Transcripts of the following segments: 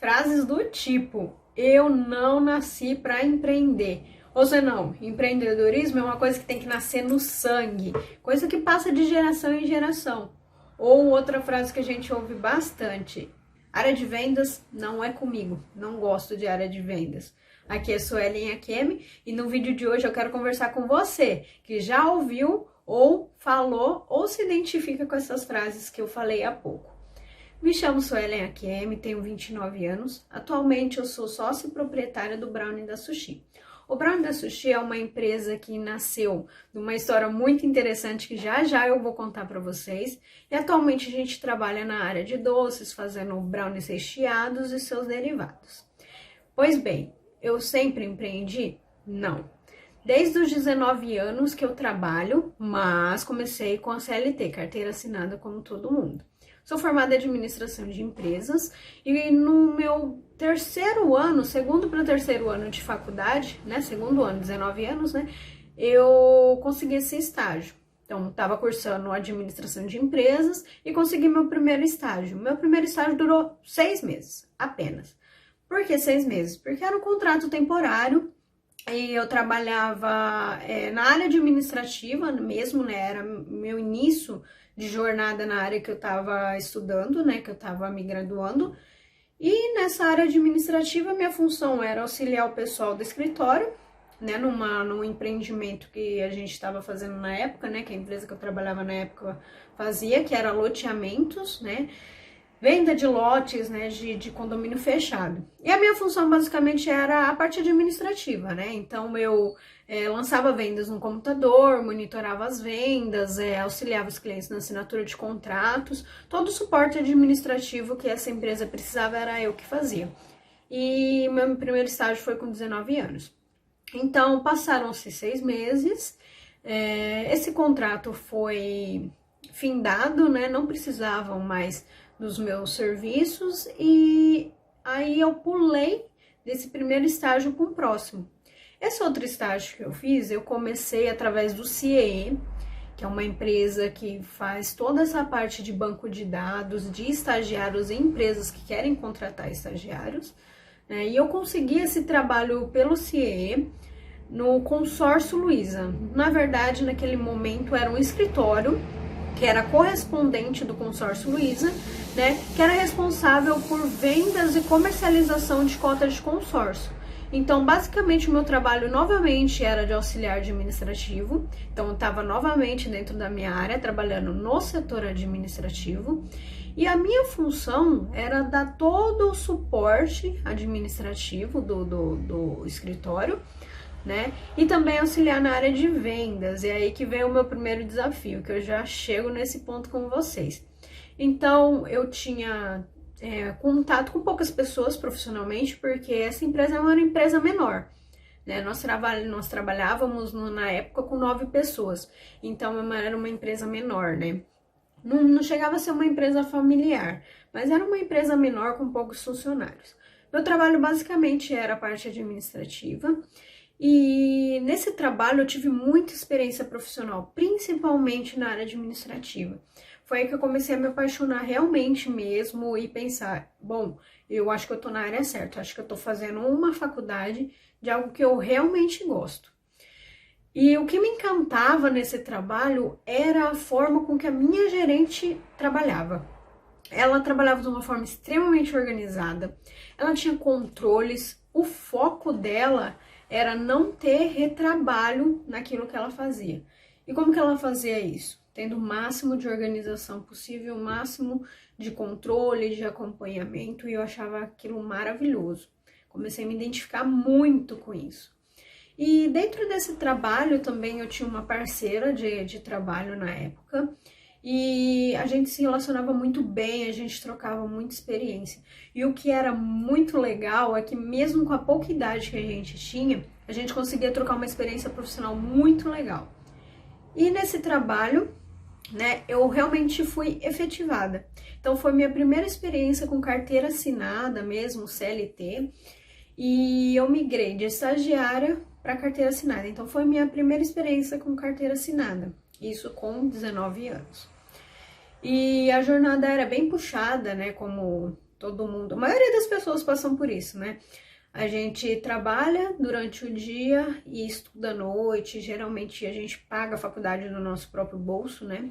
frases do tipo: eu não nasci para empreender. Ou seja, não, empreendedorismo é uma coisa que tem que nascer no sangue, coisa que passa de geração em geração. Ou outra frase que a gente ouve bastante: área de vendas não é comigo, não gosto de área de vendas. Aqui é Suelen Akemi e no vídeo de hoje eu quero conversar com você que já ouviu ou falou ou se identifica com essas frases que eu falei há pouco. Me chamo Suelen Akemi, tenho 29 anos, atualmente eu sou sócia e proprietária do Brownie da Sushi. O Brownie da Sushi é uma empresa que nasceu de uma história muito interessante que já eu vou contar para vocês. E atualmente a gente trabalha na área de doces, fazendo brownies recheados e seus derivados. Pois bem, eu sempre empreendi? Não. Desde os 19 anos que eu trabalho, mas comecei com a CLT, carteira assinada como todo mundo. Sou formada em administração de empresas e no meu terceiro ano, segundo para terceiro ano de faculdade, né, segundo ano, 19 anos, né, eu consegui esse estágio. Então, estava cursando administração de empresas e consegui meu primeiro estágio. Meu primeiro estágio durou 6 meses, apenas. Por que 6 meses? Porque era um contrato temporário e eu trabalhava na área administrativa mesmo, né, era meu início de jornada na área que eu estava estudando, né, que eu estava me graduando. E nessa área administrativa, minha função era auxiliar o pessoal do escritório, né, num empreendimento que a gente estava fazendo na época, né, que a empresa que eu trabalhava na época fazia, que era loteamentos, né, venda de lotes, né, de condomínio fechado. E a minha função basicamente era a parte administrativa, né, então eu lançava vendas no computador, monitorava as vendas, auxiliava os clientes na assinatura de contratos, todo o suporte administrativo que essa empresa precisava era eu que fazia. E meu primeiro estágio foi com 19 anos. Então, passaram-se 6 meses, esse contrato foi findado, né, não precisavam mais dos meus serviços e aí eu pulei desse primeiro estágio para o próximo. Esse outro estágio que eu fiz, eu comecei através do CIE, que é uma empresa que faz toda essa parte de banco de dados, de estagiários e empresas que querem contratar estagiários, né? E eu consegui esse trabalho pelo CIE no Consórcio Luiza. Na verdade, naquele momento era um escritório que era correspondente do Consórcio Luiza, né, que era responsável por vendas e comercialização de cotas de consórcio. Então, basicamente, o meu trabalho novamente era de auxiliar administrativo. Então, eu estava novamente dentro da minha área, trabalhando no setor administrativo. E a minha função era dar todo o suporte administrativo do escritório, né? E também auxiliar na área de vendas. E aí que vem o meu primeiro desafio, que eu já chego nesse ponto com vocês. Então, eu tinha contato com poucas pessoas profissionalmente, porque essa empresa é uma empresa menor, né? Nós trabalhávamos na época com 9 pessoas, então era uma empresa menor, né? Não chegava a ser uma empresa familiar, mas era uma empresa menor com poucos funcionários. Meu trabalho basicamente era a parte administrativa. E nesse trabalho eu tive muita experiência profissional, principalmente na área administrativa. Foi aí que eu comecei a me apaixonar realmente mesmo e pensar, bom, eu acho que eu tô na área certa, acho que eu tô fazendo uma faculdade de algo que eu realmente gosto. E o que me encantava nesse trabalho era a forma com que a minha gerente trabalhava. Ela trabalhava de uma forma extremamente organizada, ela tinha controles, o foco dela era não ter retrabalho naquilo que ela fazia. E como que ela fazia isso? Tendo o máximo de organização possível, o máximo de controle, de acompanhamento, e eu achava aquilo maravilhoso. Comecei a me identificar muito com isso. E dentro desse trabalho também eu tinha uma parceira de trabalho na época, e a gente se relacionava muito bem, a gente trocava muita experiência. E o que era muito legal é que mesmo com a pouca idade que a gente tinha, a gente conseguia trocar uma experiência profissional muito legal. E nesse trabalho, né, eu realmente fui efetivada. Então foi minha primeira experiência com carteira assinada mesmo, CLT, e eu migrei de estagiária para carteira assinada. Então foi minha primeira experiência com carteira assinada, isso com 19 anos. E a jornada era bem puxada, né, como todo mundo, a maioria das pessoas passam por isso, né? A gente trabalha durante o dia e estuda à noite, geralmente a gente paga a faculdade do nosso próprio bolso, né?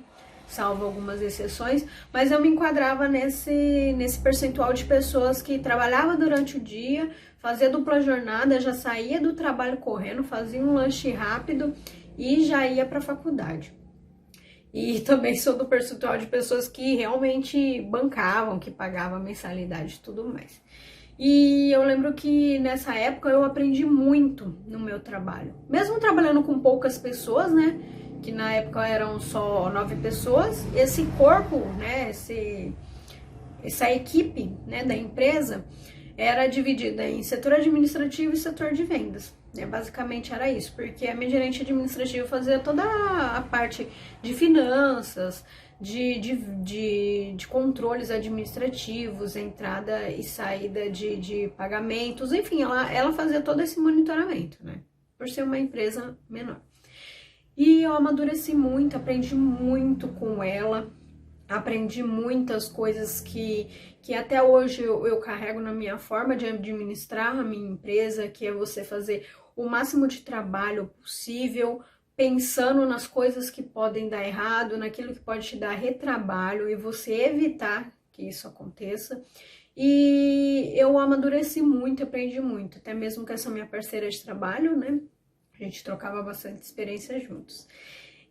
Salvo algumas exceções, mas eu me enquadrava nesse percentual de pessoas que trabalhava durante o dia, fazia dupla jornada, já saía do trabalho correndo, fazia um lanche rápido e já ia para a faculdade. E também sou do percentual de pessoas que realmente bancavam, que pagavam a mensalidade e tudo mais. E eu lembro que nessa época eu aprendi muito no meu trabalho. Mesmo trabalhando com poucas pessoas, né? Que na época eram só 9 pessoas, esse corpo, né? Essa equipe, né, da empresa era dividida em setor administrativo e setor de vendas. Né? Basicamente era isso, porque a minha gerente administrativa fazia toda a parte de finanças, de controles administrativos, entrada e saída de pagamentos, enfim, ela fazia todo esse monitoramento, né? Por ser uma empresa menor. E eu amadureci muito, aprendi muito com ela, aprendi muitas coisas que até hoje eu carrego na minha forma de administrar a minha empresa, que é você fazer o máximo de trabalho possível, pensando nas coisas que podem dar errado, naquilo que pode te dar retrabalho e você evitar que isso aconteça. E eu amadureci muito, aprendi muito, até mesmo com essa minha parceira de trabalho, né? A gente trocava bastante experiência juntos.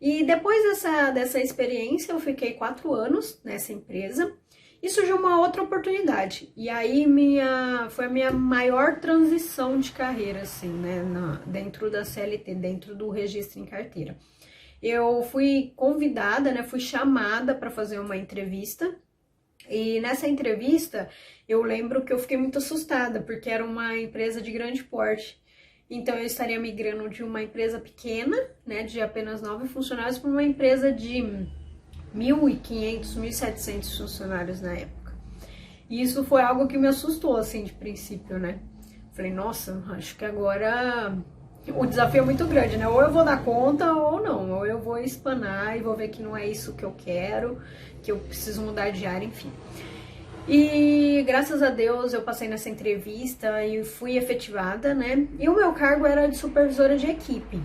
E depois dessa experiência, eu fiquei 4 anos nessa empresa e surgiu uma outra oportunidade. E aí foi a minha maior transição de carreira, assim, né, dentro da CLT, dentro do registro em carteira. Eu fui convidada, né, fui chamada para fazer uma entrevista. E nessa entrevista, eu lembro que eu fiquei muito assustada, porque era uma empresa de grande porte. Então, eu estaria migrando de uma empresa pequena, né, de apenas 9 funcionários, para uma empresa de 1.500, 1.700 funcionários na época. E isso foi algo que me assustou, assim, de princípio, né? Falei, nossa, acho que agora o desafio é muito grande, né? Ou eu vou dar conta ou não. Ou eu vou espanar e vou ver que não é isso que eu quero, que eu preciso mudar de área, enfim. E graças a Deus eu passei nessa entrevista e fui efetivada, né? E o meu cargo era de supervisora de equipe.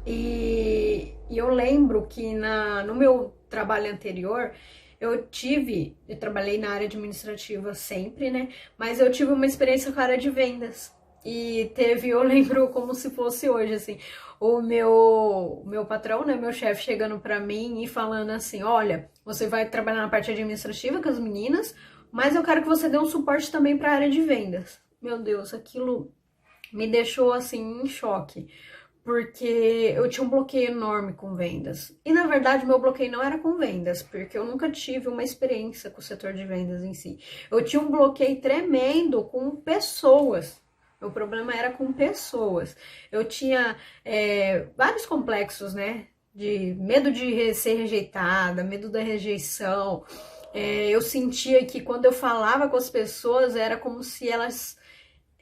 E eu lembro que no meu trabalho anterior, eu trabalhei na área administrativa sempre, né? Mas eu tive uma experiência com a área de vendas. E eu lembro como se fosse hoje, assim, o meu patrão, né, meu chefe chegando pra mim e falando assim, olha, você vai trabalhar na parte administrativa com as meninas, mas eu quero que você dê um suporte também pra área de vendas. Meu Deus, aquilo me deixou, assim, em choque, porque eu tinha um bloqueio enorme com vendas. E, na verdade, meu bloqueio não era com vendas, porque eu nunca tive uma experiência com o setor de vendas em si. Eu tinha um bloqueio tremendo com pessoas. O problema era com pessoas. Eu tinha vários complexos, né? De medo de ser rejeitada, medo da rejeição. Eu sentia que quando eu falava com as pessoas, era como se elas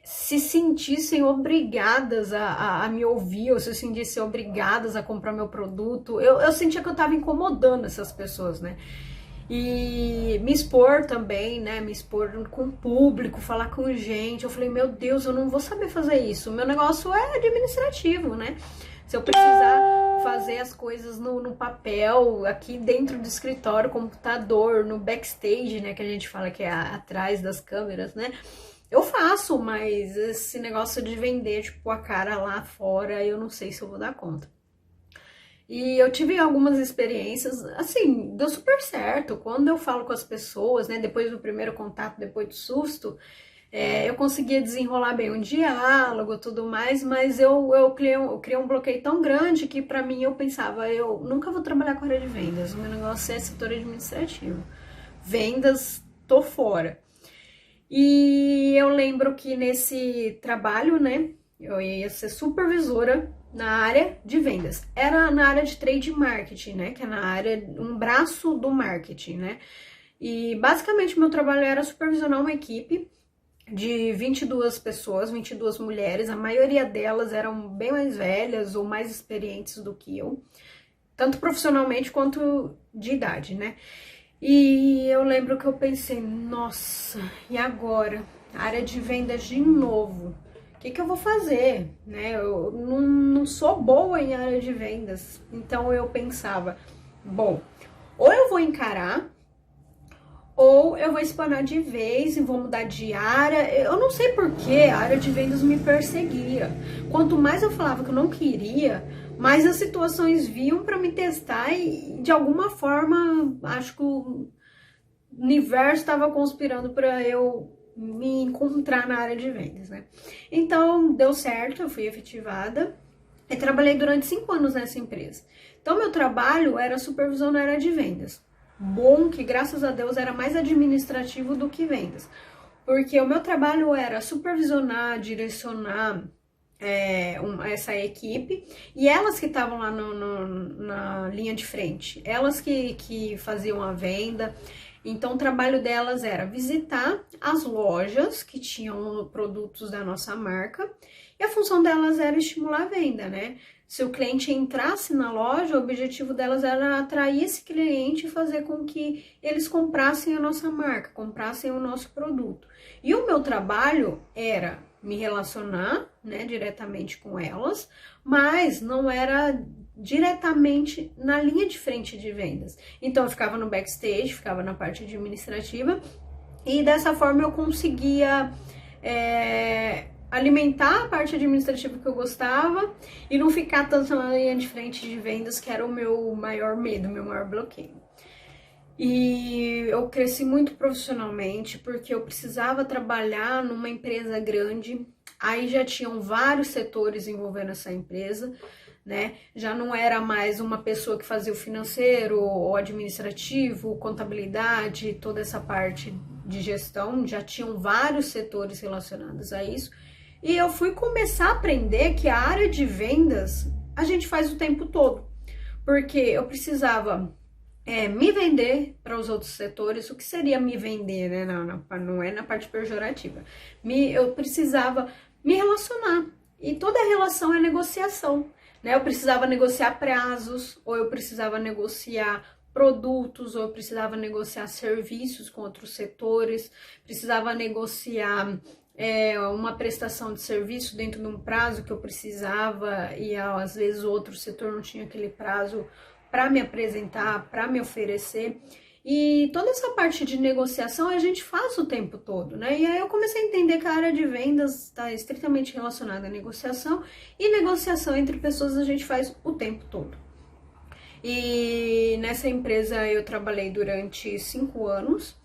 se sentissem obrigadas a me ouvir, ou se sentissem obrigadas a comprar meu produto. Eu sentia que eu estava incomodando essas pessoas, né? E me expor também, né, me expor com o público, falar com gente, eu falei, meu Deus, eu não vou saber fazer isso, meu negócio é administrativo, né, se eu precisar fazer as coisas no papel, aqui dentro do escritório, computador, no backstage, né, que a gente fala que é atrás das câmeras, né, eu faço, mas esse negócio de vender, tipo, a cara lá fora, eu não sei se eu vou dar conta. E eu tive algumas experiências, assim, deu super certo. Quando eu falo com as pessoas, né, depois do primeiro contato, depois do susto, eu conseguia desenrolar bem um diálogo e tudo mais, mas eu criei um bloqueio tão grande que pra mim eu pensava, eu nunca vou trabalhar com área de vendas, o meu negócio é setor administrativo. Vendas, tô fora. E eu lembro que nesse trabalho, né, eu ia ser supervisora na área de vendas. Era na área de trade marketing, né? Que é na área, um braço do marketing, né? E basicamente meu trabalho era supervisionar uma equipe de 22 pessoas, 22 mulheres. A maioria delas eram bem mais velhas ou mais experientes do que eu, tanto profissionalmente quanto de idade, né? E eu lembro que eu pensei, nossa, e agora? Área de vendas de novo. O que eu vou fazer? Né? Eu não sou boa em área de vendas. Então eu pensava, bom, ou eu vou encarar, ou eu vou espanar de vez e vou mudar de área. Eu não sei por que a área de vendas me perseguia. Quanto mais eu falava que eu não queria, mais as situações vinham para me testar e de alguma forma acho que o universo estava conspirando para eu me encontrar na área de vendas, né? Então deu certo, eu fui efetivada e trabalhei durante 5 anos nessa empresa. Então meu trabalho era supervisão na área de vendas. Bom que graças a Deus era mais administrativo do que vendas, porque o meu trabalho era supervisionar, direcionar essa equipe, e elas que estavam lá na linha de frente, elas que faziam a venda. Então o trabalho delas era visitar as lojas que tinham produtos da nossa marca, e a função delas era estimular a venda, né? Se o cliente entrasse na loja, o objetivo delas era atrair esse cliente e fazer com que eles comprassem a nossa marca, comprassem o nosso produto. E o meu trabalho era me relacionar, né, diretamente com elas, mas não era diretamente na linha de frente de vendas. Então eu ficava no backstage, ficava na parte administrativa, e dessa forma eu conseguia alimentar a parte administrativa que eu gostava e não ficar tanto na linha de frente de vendas, que era o meu maior medo, meu maior bloqueio. E eu cresci muito profissionalmente porque eu precisava trabalhar numa empresa grande. Aí já tinham vários setores envolvendo essa empresa, né? Já não era mais uma pessoa que fazia o financeiro, o administrativo, contabilidade, toda essa parte de gestão. Já tinham vários setores relacionados a isso. E eu fui começar a aprender que a área de vendas a gente faz o tempo todo, porque eu precisava me vender para os outros setores. O que seria me vender, né? Não é na parte pejorativa. Eu precisava me relacionar, e toda relação é negociação, né? Eu precisava negociar prazos, ou eu precisava negociar produtos, ou eu precisava negociar serviços com outros setores, precisava negociar uma prestação de serviço dentro de um prazo que eu precisava, e às vezes o outro setor não tinha aquele prazo para me apresentar, para me oferecer. E toda essa parte de negociação a gente faz o tempo todo, né? E aí eu comecei a entender que a área de vendas está estritamente relacionada à negociação, e negociação entre pessoas a gente faz o tempo todo. E nessa empresa eu trabalhei durante 5 anos,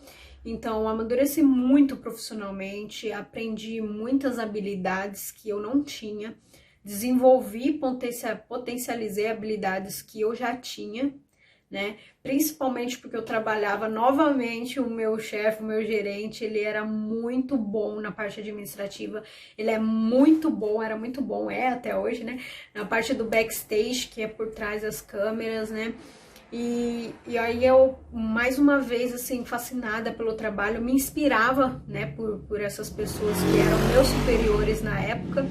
então amadureci muito profissionalmente, aprendi muitas habilidades que eu não tinha, desenvolvi, potencializei habilidades que eu já tinha, né? Principalmente porque eu trabalhava novamente, o meu chefe, o meu gerente, ele era muito bom na parte administrativa, ele é muito bom, era muito bom, é até hoje, né? Na parte do backstage, que é por trás das câmeras, né? E aí eu, mais uma vez, assim, fascinada pelo trabalho, me inspirava, né, por essas pessoas que eram meus superiores na época.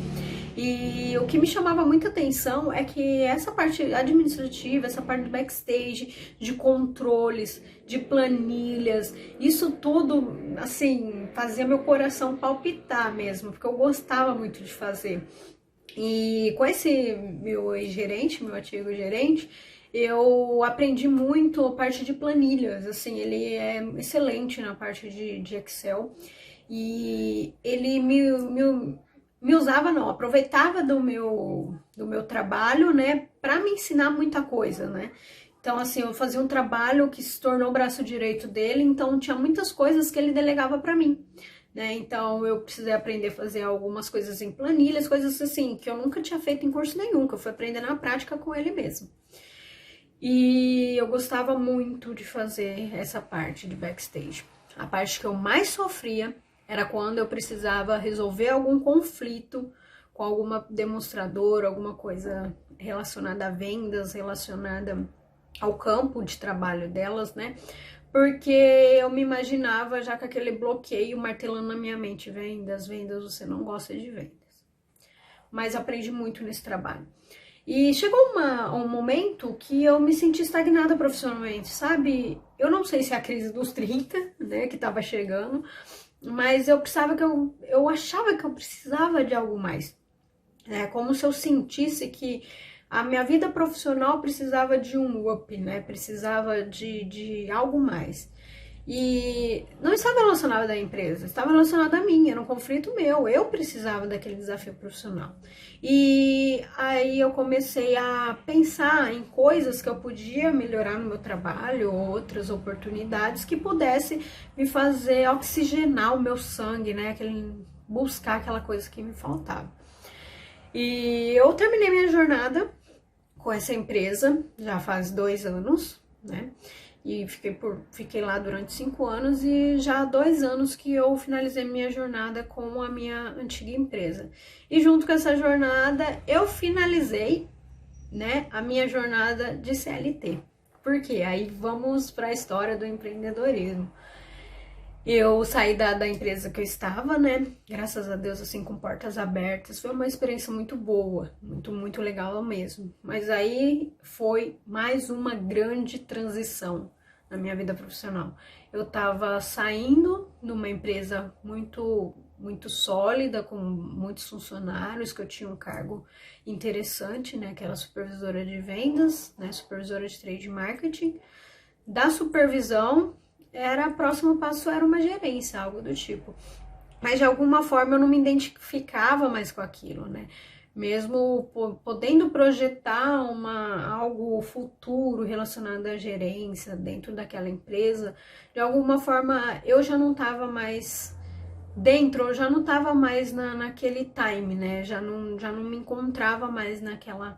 E o que me chamava muita atenção é que essa parte administrativa, essa parte do backstage, de controles, de planilhas, isso tudo, assim, fazia meu coração palpitar mesmo, porque eu gostava muito de fazer. E com esse meu ex-gerente, meu antigo gerente, eu aprendi muito a parte de planilhas. Assim, ele é excelente na parte de Excel, e ele me usava, não, aproveitava do meu trabalho, né, para me ensinar muita coisa, né. Então, assim, eu fazia um trabalho que se tornou o braço direito dele, então tinha muitas coisas que ele delegava para mim, né. Então eu precisei aprender a fazer algumas coisas em planilhas, coisas assim que eu nunca tinha feito em curso nenhum, que eu fui aprender na prática com ele mesmo. E eu gostava muito de fazer essa parte de backstage. A parte que eu mais sofria era quando eu precisava resolver algum conflito com alguma demonstradora, alguma coisa relacionada a vendas, relacionada ao campo de trabalho delas, né? Porque eu me imaginava já com aquele bloqueio martelando na minha mente: vendas, vendas, você não gosta de vendas. Mas aprendi muito nesse trabalho. E chegou um momento que eu me senti estagnada profissionalmente, sabe? Eu não sei se é a crise dos 30, né, que tava chegando, mas eu precisava eu achava que eu precisava de algo mais. É como se eu sentisse que a minha vida profissional precisava de um up, né? Precisava de algo mais. E não estava relacionado à empresa, estava relacionado a mim, era um conflito meu, eu precisava daquele desafio profissional. E aí eu comecei a pensar em coisas que eu podia melhorar no meu trabalho, outras oportunidades que pudesse me fazer oxigenar o meu sangue, né? Buscar aquela coisa que me faltava. E eu terminei minha jornada com essa empresa, já faz 2 anos, né? E fiquei lá durante 5 anos e já há 2 anos que eu finalizei minha jornada com a minha antiga empresa. E junto com essa jornada, eu finalizei, né, a minha jornada de CLT. Por quê? Aí vamos para a história do empreendedorismo. Eu saí da empresa que eu estava, né? Graças a Deus, assim, com portas abertas. Foi uma experiência muito boa, muito legal mesmo. Mas aí foi mais uma grande transição na minha vida profissional. Eu estava saindo de uma empresa muito sólida, com muitos funcionários, que eu tinha um cargo interessante, né? Que era supervisora de vendas, né? Supervisora de trade marketing. Da supervisão, o próximo passo era uma gerência, algo do tipo. Mas de alguma forma eu não me identificava mais com aquilo, né? Mesmo podendo projetar algo futuro relacionado à gerência dentro daquela empresa, de alguma forma eu já não estava mais dentro, eu já não estava mais naquele time, né? Já não me encontrava mais naquela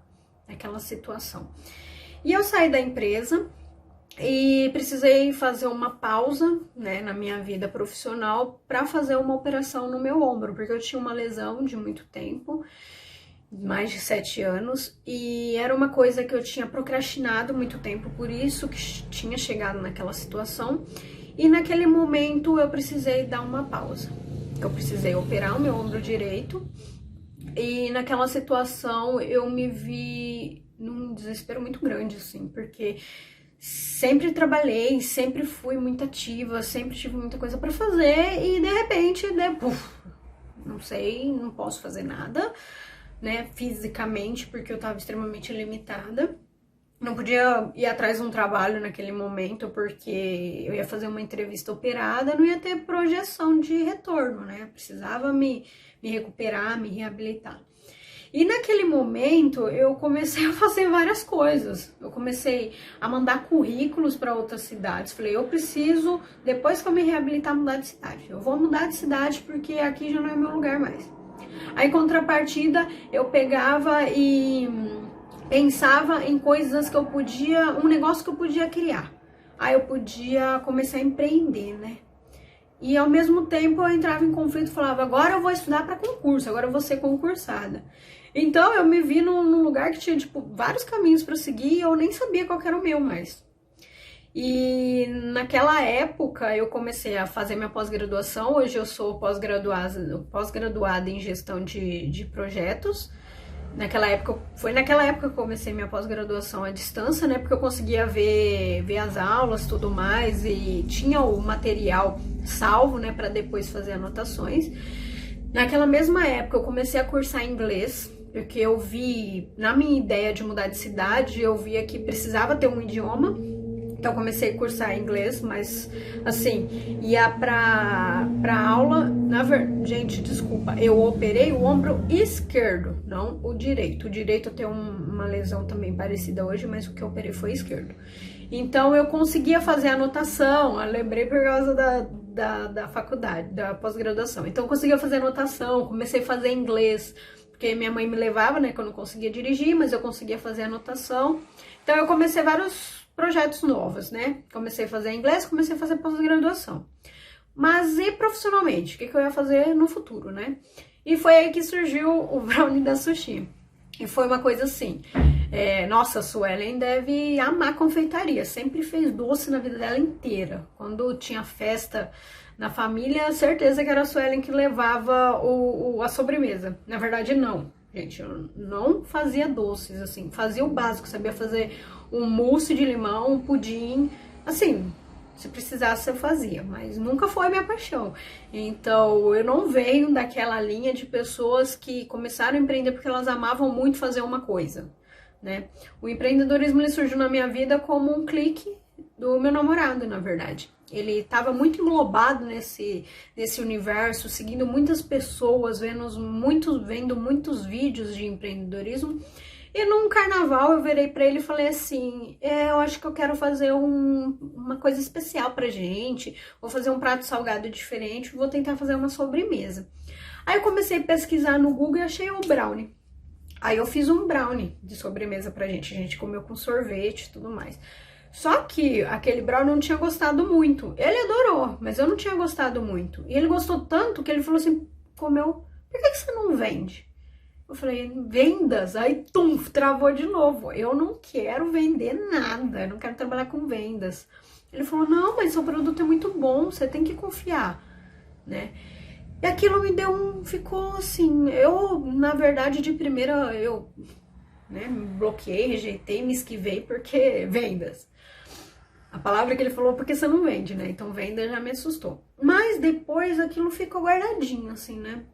situação. E eu saí da empresa e precisei fazer uma pausa, né, na minha vida profissional para fazer uma operação no meu ombro, porque eu tinha uma lesão de muito tempo, mais de 7 anos, e era uma coisa que eu tinha procrastinado muito tempo, por isso que tinha chegado naquela situação, e naquele momento eu precisei dar uma pausa. Eu precisei operar o meu ombro direito, e naquela situação eu me vi num desespero muito grande, assim, porque sempre trabalhei, sempre fui muito ativa, sempre tive muita coisa para fazer e de repente, não sei, não posso fazer nada, né, fisicamente, porque eu tava extremamente limitada. Não podia ir atrás de um trabalho naquele momento, porque eu ia fazer uma entrevista operada, não ia ter projeção de retorno, né, eu precisava me recuperar, me reabilitar. E naquele momento eu comecei a fazer várias coisas. Eu comecei a mandar currículos para outras cidades. Falei, eu preciso, depois que eu me reabilitar, mudar de cidade. Eu vou mudar de cidade porque aqui já não é meu lugar mais. Aí, em contrapartida, eu pegava e pensava em coisas que eu podia, um negócio que eu podia criar. Aí eu podia começar a empreender, né? E ao mesmo tempo eu entrava em conflito e falava, agora eu vou estudar para concurso, agora eu vou ser concursada. Então eu me vi num lugar que tinha, tipo, vários caminhos para seguir e eu nem sabia qual era o meu mais. E naquela época eu comecei a fazer minha pós-graduação, hoje eu sou pós-graduada em gestão de projetos. Foi naquela época que eu comecei minha pós-graduação à distância, né? Porque eu conseguia ver as aulas, tudo mais, e tinha o material salvo, né? Para depois fazer anotações. Naquela mesma época eu comecei a cursar inglês, porque eu vi, na minha ideia de mudar de cidade, eu via que precisava ter um idioma. Então comecei a cursar inglês, mas assim, ia pra aula, gente, desculpa, eu operei o ombro esquerdo, não o direito. O direito eu tenho uma lesão também parecida hoje, mas o que eu operei foi esquerdo. Então eu conseguia fazer anotação, eu lembrei por causa da faculdade, da pós-graduação. Então eu conseguia fazer anotação, comecei a fazer inglês, porque minha mãe me levava, né, que eu não conseguia dirigir, mas eu conseguia fazer anotação. Então eu comecei vários projetos novos, né? Comecei a fazer inglês, comecei a fazer pós-graduação. Mas e profissionalmente? O que eu ia fazer no futuro, né? E foi aí que surgiu o Brownie da Sushi. E foi uma coisa assim, nossa, a Suelen deve amar confeitaria, sempre fez doce na vida dela inteira. Quando tinha festa na família, certeza que era a Suelen que levava a sobremesa. Na verdade, não. Gente, eu não fazia doces, assim, fazia o básico, sabia fazer um mousse de limão, um pudim, assim, Se precisasse, eu fazia, mas nunca foi minha paixão. Então, eu não venho daquela linha de pessoas que começaram a empreender porque elas amavam muito fazer uma coisa, né? O empreendedorismo ele surgiu na minha vida como um clique do meu namorado, na verdade. Ele estava muito englobado nesse universo, seguindo muitas pessoas, vendo muitos vídeos de empreendedorismo. E num carnaval eu virei pra ele e falei assim, eu acho que eu quero fazer uma coisa especial pra gente, vou fazer um prato salgado diferente, vou tentar fazer uma sobremesa. Aí eu comecei a pesquisar no Google e achei o brownie. Aí eu fiz um brownie de sobremesa pra gente, a gente comeu com sorvete e tudo mais. Só que aquele brownie eu não tinha gostado muito. Ele adorou, mas eu não tinha gostado muito. E ele gostou tanto que ele falou assim, comeu, por que você não vende? Eu falei, vendas? Aí, travou de novo. Eu não quero vender nada, eu não quero trabalhar com vendas. Ele falou, não, mas seu produto é muito bom, você tem que confiar, né? E aquilo me deu ficou assim, eu, na verdade, de primeira, me bloqueei, rejeitei, me esquivei, porque vendas. A palavra que ele falou, porque você não vende, né? Então, venda já me assustou. Mas depois aquilo ficou guardadinho, assim, né?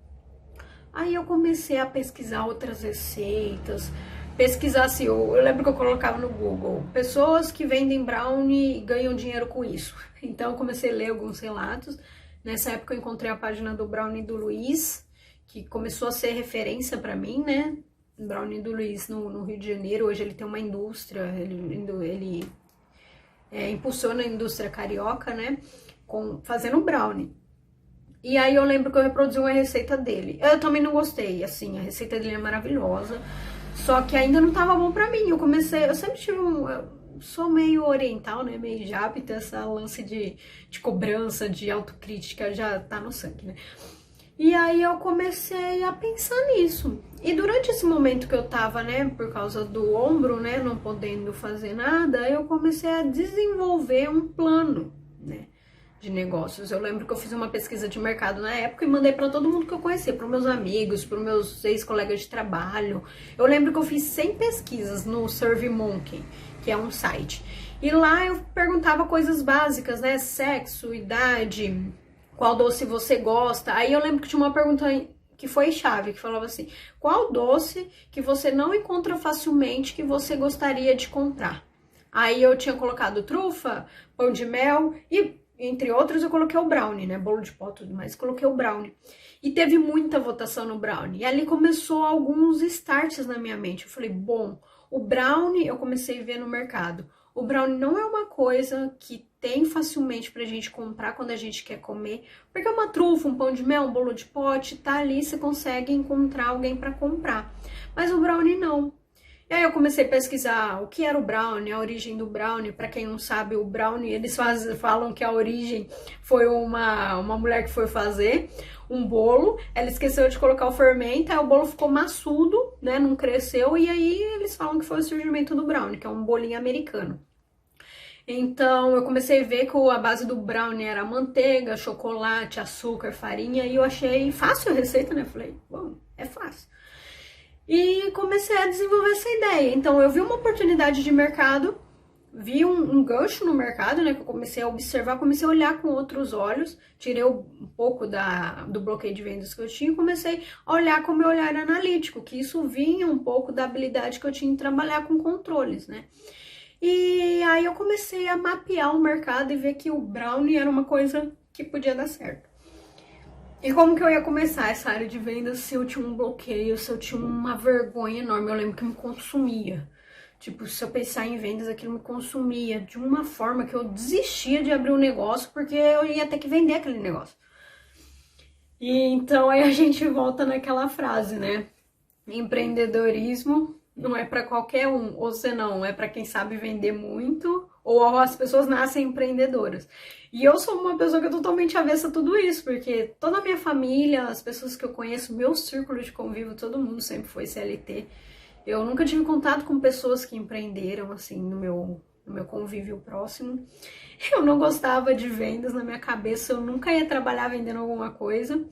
Aí eu comecei a pesquisar outras receitas, pesquisar assim, eu lembro que eu colocava no Google, pessoas que vendem brownie e ganham dinheiro com isso. Então eu comecei a ler alguns relatos. Nessa época eu encontrei a página do Brownie do Luiz, que começou a ser referência pra mim, né? O Brownie do Luiz no Rio de Janeiro, hoje ele tem uma indústria, ele impulsiona a indústria carioca, né? Fazendo brownie. E aí eu lembro que eu reproduzi uma receita dele. Eu também não gostei, assim, a receita dele é maravilhosa. Só que ainda não tava bom pra mim. Eu sempre tive eu sou meio oriental, né? Meio japa, então essa lance de cobrança, de autocrítica já tá no sangue, né? E aí eu comecei a pensar nisso. E durante esse momento que eu tava, né, por causa do ombro, né, não podendo fazer nada, eu comecei a desenvolver um plano, né, de negócios. Eu lembro que eu fiz uma pesquisa de mercado na época e mandei para todo mundo que eu conhecia, para meus amigos, para meus ex-colegas de trabalho. Eu lembro que eu fiz 100 pesquisas no SurveyMonkey, que é um site. E lá eu perguntava coisas básicas, né, sexo, idade, qual doce você gosta. Aí eu lembro que tinha uma pergunta que foi chave, que falava assim, qual doce que você não encontra facilmente que você gostaria de comprar? Aí eu tinha colocado trufa, pão de mel e entre outros, eu coloquei o brownie, né? Bolo de pó e tudo mais. Coloquei o brownie. E teve muita votação no brownie. E ali começou alguns starts na minha mente. Eu falei, bom, o brownie eu comecei a ver no mercado. O brownie não é uma coisa que tem facilmente pra gente comprar quando a gente quer comer. Porque uma trufa, um pão de mel, um bolo de pote, tá ali, você consegue encontrar alguém pra comprar. Mas o brownie não. E aí eu comecei a pesquisar o que era o brownie, a origem do brownie. Para quem não sabe, o brownie, eles falam que a origem foi uma mulher que foi fazer um bolo, ela esqueceu de colocar o fermento, aí o bolo ficou maçudo, né, não cresceu, e aí eles falam que foi o surgimento do brownie, que é um bolinho americano. Então eu comecei a ver que a base do brownie era manteiga, chocolate, açúcar, farinha, e eu achei fácil a receita, né, falei, bom, é fácil. E comecei a desenvolver essa ideia. Então eu vi uma oportunidade de mercado, vi um gancho no mercado, né? Que eu comecei a observar, comecei a olhar com outros olhos, tirei um pouco do bloqueio de vendas que eu tinha e comecei a olhar com o meu olhar analítico, que isso vinha um pouco da habilidade que eu tinha em trabalhar com controles, né? E aí eu comecei a mapear o mercado e ver que o brownie era uma coisa que podia dar certo. E como que eu ia começar essa área de vendas se eu tinha um bloqueio, se eu tinha uma vergonha enorme? Eu lembro que me consumia. Tipo, se eu pensar em vendas, aquilo me consumia de uma forma que eu desistia de abrir um negócio porque eu ia ter que vender aquele negócio. E então aí a gente volta naquela frase, né? Empreendedorismo não é para qualquer um, ou senão é para quem sabe vender muito, ou as pessoas nascem empreendedoras. E eu sou uma pessoa que é totalmente avessa a tudo isso, porque toda a minha família, as pessoas que eu conheço, meu círculo de convívio, todo mundo sempre foi CLT. Eu nunca tive contato com pessoas que empreenderam, assim, no meu convívio próximo. Eu não gostava de vendas na minha cabeça, eu nunca ia trabalhar vendendo alguma coisa.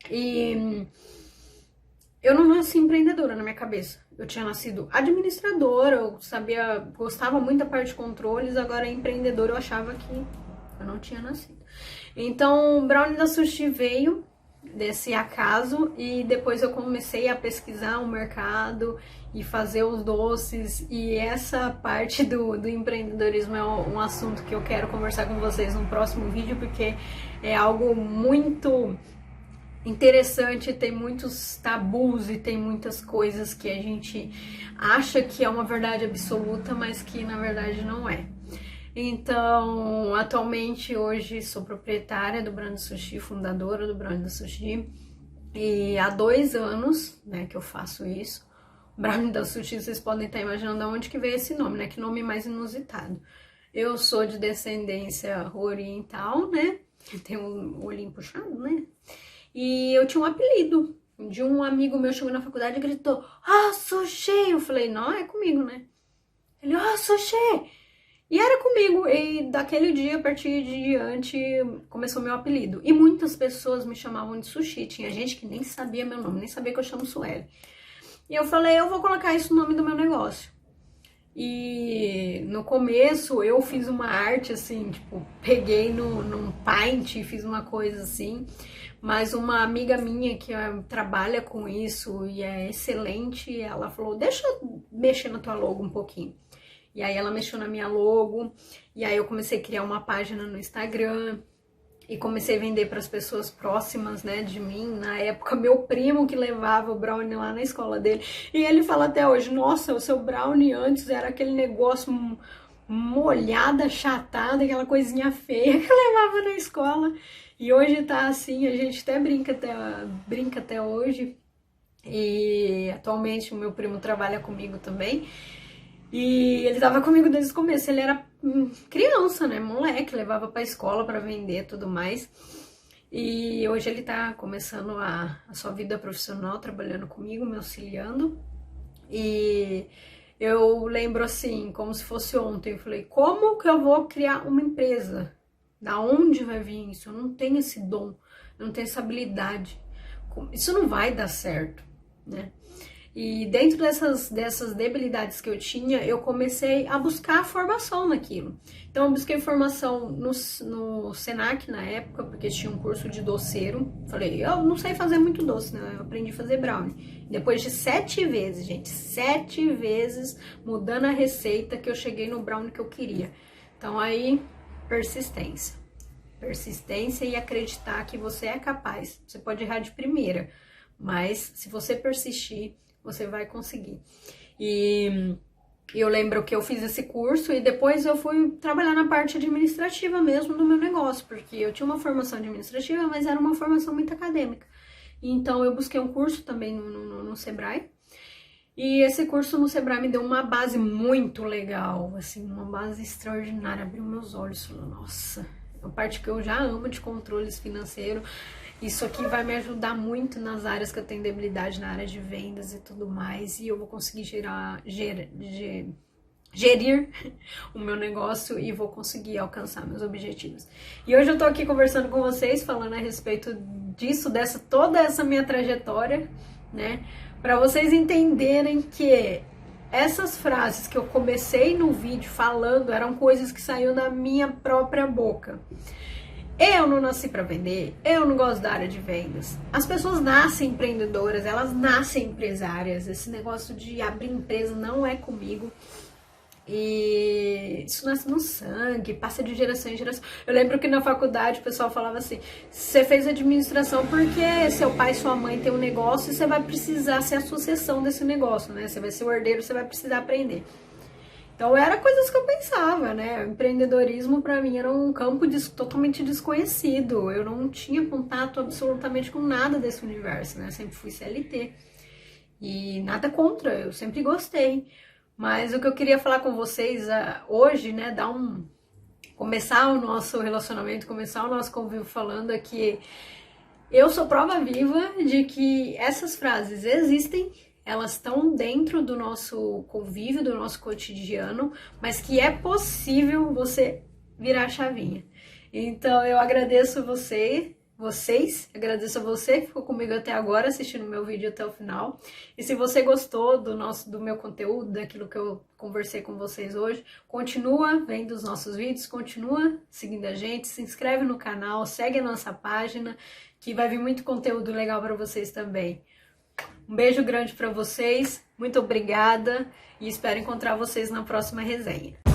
E eu não nasci empreendedora na minha cabeça. Eu tinha nascido administradora, eu gostava muito da parte de controles, agora empreendedora eu achava que eu não tinha nascido. Então, o brownie da Sushi veio desse acaso e depois eu comecei a pesquisar o mercado e fazer os doces, e essa parte do empreendedorismo é um assunto que eu quero conversar com vocês no próximo vídeo, porque é algo muito interessante, tem muitos tabus e tem muitas coisas que a gente acha que é uma verdade absoluta, mas que na verdade não é. Então, atualmente, hoje, sou proprietária do Brownie Sushi, fundadora do Brownie Sushi, e há 2 anos, né, que eu faço isso. O Brownie da Sushi, vocês podem estar imaginando de onde que veio esse nome, né, que nome mais inusitado. Eu sou de descendência oriental, né, tenho um olhinho puxado, né, e eu tinha um apelido de um amigo meu, chegou na faculdade e gritou, Sushi! Eu falei, não, é comigo, né? Ele, Sushi! E era comigo, e daquele dia, a partir de diante, começou meu apelido. E muitas pessoas me chamavam de Sushi, tinha gente que nem sabia meu nome, nem sabia que eu chamo Sueli. E eu falei, eu vou colocar isso no nome do meu negócio. E no começo eu fiz uma arte assim, tipo, peguei num Paint e fiz uma coisa assim, mas uma amiga minha que trabalha com isso e é excelente, ela falou, deixa eu mexer na tua logo um pouquinho. E aí ela mexeu na minha logo, e aí eu comecei a criar uma página no Instagram, e comecei a vender para as pessoas próximas, né, de mim. Na época, meu primo que levava o brownie lá na escola dele, e ele fala até hoje, nossa, o seu brownie antes era aquele negócio molhado, achatado, aquela coisinha feia que eu levava na escola, e hoje tá assim, a gente até brinca até hoje, e atualmente o meu primo trabalha comigo também. E ele tava comigo desde o começo, ele era criança, né, moleque, levava pra escola pra vender e tudo mais. E hoje ele tá começando a sua vida profissional, trabalhando comigo, me auxiliando. E eu lembro assim, como se fosse ontem, eu falei, como que eu vou criar uma empresa? Da onde vai vir isso? Eu não tenho esse dom, eu não tenho essa habilidade. Isso não vai dar certo, né? E dentro dessas debilidades que eu tinha, eu comecei a buscar formação naquilo. Então eu busquei formação no Senac na época, porque tinha um curso de doceiro. Falei, eu não sei fazer muito doce, né? Eu aprendi a fazer brownie. Depois de 7 vezes, gente, 7 vezes mudando a receita, que eu cheguei no brownie que eu queria. Então aí, persistência. Persistência e acreditar que você é capaz. Você pode errar de primeira, mas se você persistir, você vai conseguir. E eu lembro que eu fiz esse curso e depois eu fui trabalhar na parte administrativa mesmo do meu negócio, porque eu tinha uma formação administrativa, mas era uma formação muito acadêmica. Então eu busquei um curso também no Sebrae, e esse curso no Sebrae me deu uma base muito legal, assim, uma base extraordinária, abriu meus olhos, falou, nossa, a parte que eu já amo de controles financeiros, isso aqui vai me ajudar muito nas áreas que eu tenho debilidade, na área de vendas e tudo mais, e eu vou conseguir gerir o meu negócio e vou conseguir alcançar meus objetivos. E hoje eu tô aqui conversando com vocês, falando a respeito disso, toda essa minha trajetória, né, para vocês entenderem que essas frases que eu comecei no vídeo falando eram coisas que saíram da minha própria boca. Eu não nasci para vender, eu não gosto da área de vendas. As pessoas nascem empreendedoras, elas nascem empresárias. Esse negócio de abrir empresa não é comigo. E isso nasce no sangue, passa de geração em geração. Eu lembro que na faculdade o pessoal falava assim, você fez administração porque seu pai e sua mãe têm um negócio e você vai precisar ser a sucessão desse negócio, né? Você vai ser o herdeiro, você vai precisar aprender. Então, era coisas que eu pensava, né? O empreendedorismo, para mim, era um campo totalmente desconhecido. Eu não tinha contato absolutamente com nada desse universo, né? Eu sempre fui CLT. E nada contra, eu sempre gostei. Mas o que eu queria falar com vocês hoje, né? Começar o nosso relacionamento, começar o nosso convívio falando é que eu sou prova viva de que essas frases existem, elas estão dentro do nosso convívio, do nosso cotidiano, mas que é possível você virar a chavinha. Então eu agradeço vocês, agradeço a você que ficou comigo comigo até agora, assistindo meu vídeo até o final. E se você gostou do meu conteúdo, daquilo que eu conversei com vocês hoje, continua vendo os nossos vídeos, continua seguindo a gente, se inscreve no canal, segue a nossa página, que vai vir muito conteúdo legal para vocês também. Um beijo grande para vocês, muito obrigada e espero encontrar vocês na próxima resenha.